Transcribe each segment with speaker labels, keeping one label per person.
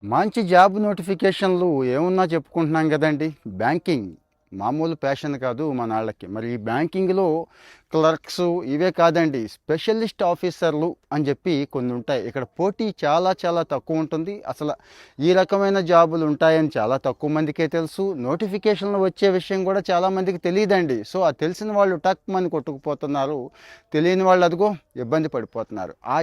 Speaker 1: మంచి జాబ్ నోటిఫికేషన్లు ఏమున్నా చెప్పుకుంటున్నాం కదండి. బ్యాంకింగ్ మామూలు ప్యాషన్ కాదు మనాళ్ళకి. మరి ఈ బ్యాంకింగ్లో క్లర్క్స్ ఇవే కాదండి, స్పెషలిస్ట్ ఆఫీసర్లు అని చెప్పి కొన్ని ఉంటాయి. ఇక్కడ పోటీ చాలా చాలా తక్కువ ఉంటుంది. అసలు ఈ రకమైన జాబులు ఉంటాయని చాలా తక్కువ మందికే తెలుసు. నోటిఫికేషన్లు వచ్చే విషయం కూడా చాలామందికి తెలియదండి. సో ఆ తెలిసిన వాళ్ళు టక్ మని కొట్టుకుపోతున్నారు, తెలియని వాళ్ళు అదిగో ఇబ్బంది పడిపోతున్నారు. ఆ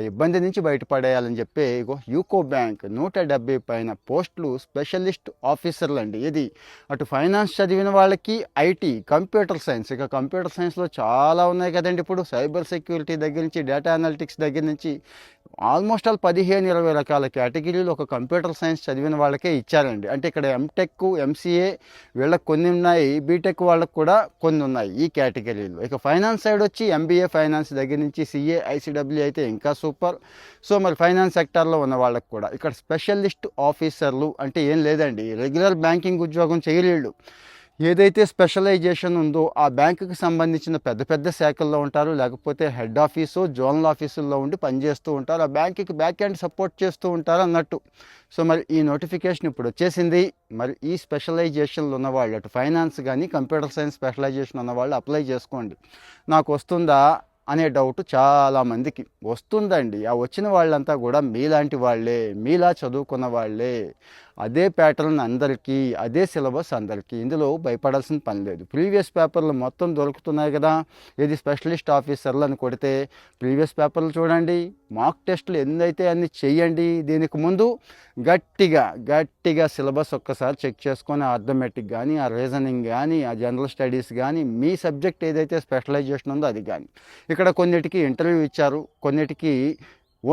Speaker 1: ఇబ్బంది నుంచి బయటపడేయాలని చెప్పి ఇగో యూకో బ్యాంక్ 170 పైన పోస్టులు స్పెషలిస్ట్ ఆఫీసర్లు అండి. ఇది అటు ఫైనాన్స్ చదివిన వాళ్ళకి, ఐటీ, కంప్యూటర్ సైన్స్. ఇక కంప్యూటర్ సైన్స్లో చాలా ఉన్నాయి కదండి. ఇప్పుడు సైబర్ సెక్యూరిటీ దగ్గర నుంచి, డేటా అనలిటిక్స్ దగ్గర నుంచి ఆల్మోస్ట్ ఆల్ 15-20 రకాల కేటగిరీలు ఒక కంప్యూటర్ సైన్స్ చదివిన వాళ్ళకే ఇచ్చారండి. అంటే ఇక్కడ ఎంటెక్, ఎంసీఏ వీళ్ళకి కొన్ని ఉన్నాయి, బీటెక్ వాళ్ళకి కూడా కొన్ని ఉన్నాయి ఈ కేటగిరీలు. ఇక ఫైనాన్స్ సైడ్ వచ్చి ఎంబీఏ ఫైనాన్స్ దగ్గర నుంచి సిఏ, ఐసీడబ్ల్యూ అయితే ఇంకా సూపర్. సో మరి ఫైనాన్స్ సెక్టార్లో ఉన్న వాళ్ళకి కూడా ఇక్కడ స్పెషలిస్ట్ ఆఫీసర్లు అంటే ఏం లేదండి, రెగ్యులర్ బ్యాంకింగ్ ఉద్యోగం చేయలేళ్ళు. ఏదైతే స్పెషలైజేషన్ ఉందో ఆ బ్యాంకుకి సంబంధించిన పెద్ద పెద్ద శాఖల్లో ఉంటారు, లేకపోతే హెడ్ ఆఫీసు, జోనల్ ఆఫీసుల్లో ఉండి పనిచేస్తూ ఉంటారు. ఆ బ్యాంకుకి బ్యాక్ హ్యాండ్ సపోర్ట్ చేస్తూ ఉంటారు అన్నట్టు. సో మరి ఈ నోటిఫికేషన్ ఇప్పుడు వచ్చేసింది. మరి ఈ స్పెషలైజేషన్లు ఉన్నవాళ్ళు, అటు ఫైనాన్స్ కానీ కంప్యూటర్ సైన్స్ స్పెషలైజేషన్ ఉన్నవాళ్ళు అప్లై చేసుకోండి. నాకు వస్తుందా అనే డౌట్ చాలామందికి వస్తుందండి. ఆ వచ్చిన వాళ్ళంతా కూడా మీలాంటి వాళ్ళే, మీలా చదువుకున్న వాళ్ళే. అదే ప్యాటర్న్ అందరికీ, అదే సిలబస్ అందరికీ. ఇందులో భయపడాల్సిన పని లేదు. ప్రీవియస్ పేపర్లు మొత్తం దొరుకుతున్నాయి కదా. ఇది స్పెషలిస్ట్ ఆఫీసర్లు అని కొడితే ప్రీవియస్ పేపర్లు చూడండి, మాక్ టెస్టులు ఎన్నైతే అన్ని చెయ్యండి. దీనికి ముందు గట్టిగా సిలబస్ ఒక్కసారి చెక్ చేసుకొని, అర్థమెటిక్ కానీ, ఆ రీజనింగ్ కానీ, ఆ జనరల్ స్టడీస్ కానీ, మీ సబ్జెక్ట్ ఏదైతే స్పెషలైజేషన్ ఉందో అది కానీ. ఇక్కడ కొన్నిటికి ఇంటర్వ్యూ ఇచ్చారు, కొన్నిటికి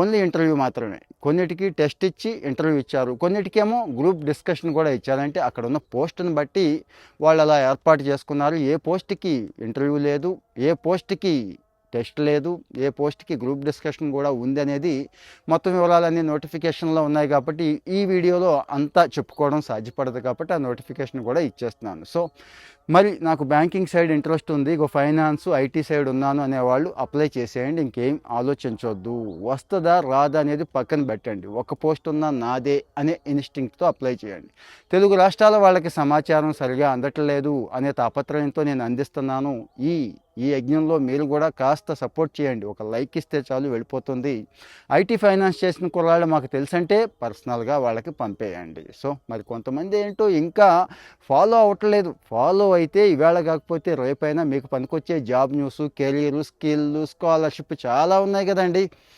Speaker 1: ఓన్లీ ఇంటర్వ్యూ మాత్రమే, కొన్నిటికి టెస్ట్ ఇచ్చి ఇంటర్వ్యూ ఇచ్చారు, కొన్నిటికేమో గ్రూప్ డిస్కషన్ కూడా ఇచ్చారంటే అక్కడ ఉన్న పోస్టును బట్టి వాళ్ళు అలా ఏర్పాటు చేసుకున్నారు. ఏ పోస్ట్కి ఇంటర్వ్యూ లేదు, ఏ పోస్ట్కి టెస్ట్ లేదు, ఏ పోస్ట్కి గ్రూప్ డిస్కషన్ కూడా ఉంది అనేది మొత్తం వివరాలన్నీ నోటిఫికేషన్లో ఉన్నాయి. కాబట్టి ఈ వీడియోలో అంతా చెప్పుకోవడం సాధ్యపడదు, కాబట్టి ఆ నోటిఫికేషన్ కూడా ఇచ్చేస్తున్నాను. సో మరి నాకు బ్యాంకింగ్ సైడ్ ఇంట్రెస్ట్ ఉంది, ఇక ఫైనాన్స్, ఐటీ సైడ్ ఉన్నాను అనేవాళ్ళు అప్లై చేసేయండి. ఇంకేం ఆలోచించవద్దు. వస్తుందా రాదా అనేది పక్కన పెట్టండి. ఒక పోస్ట్ ఉన్నా నాదే అనే ఇన్స్టింక్ట్తో అప్లై చేయండి. తెలుగు రాష్ట్రాల వాళ్ళకి సమాచారం సరిగా అందట్లేదు అనే తాపత్రయంతో నేను అందిస్తున్నాను. ఈ యజ్ఞంలో మీరు కూడా కాస్త సపోర్ట్ చేయండి. ఒక లైక్ ఇస్తే చాలు, వెళ్ళిపోతుంది. ఐటీ ఫైనాన్స్ చేసిన కుర్రాళ్ళు మాకు తెలుసంటే పర్సనల్గా వాళ్ళకి పంపేయండి. సో మరి కొంతమంది ఏంటో ఇంకా ఫాలో అవ్వట్లేదు. ఫాలో అయితే ఈవేళ కాకపోతే రేపైనా మీకు పనికొచ్చే job news, career, skill, scholarship చాలా ఉన్నాయి కదండి.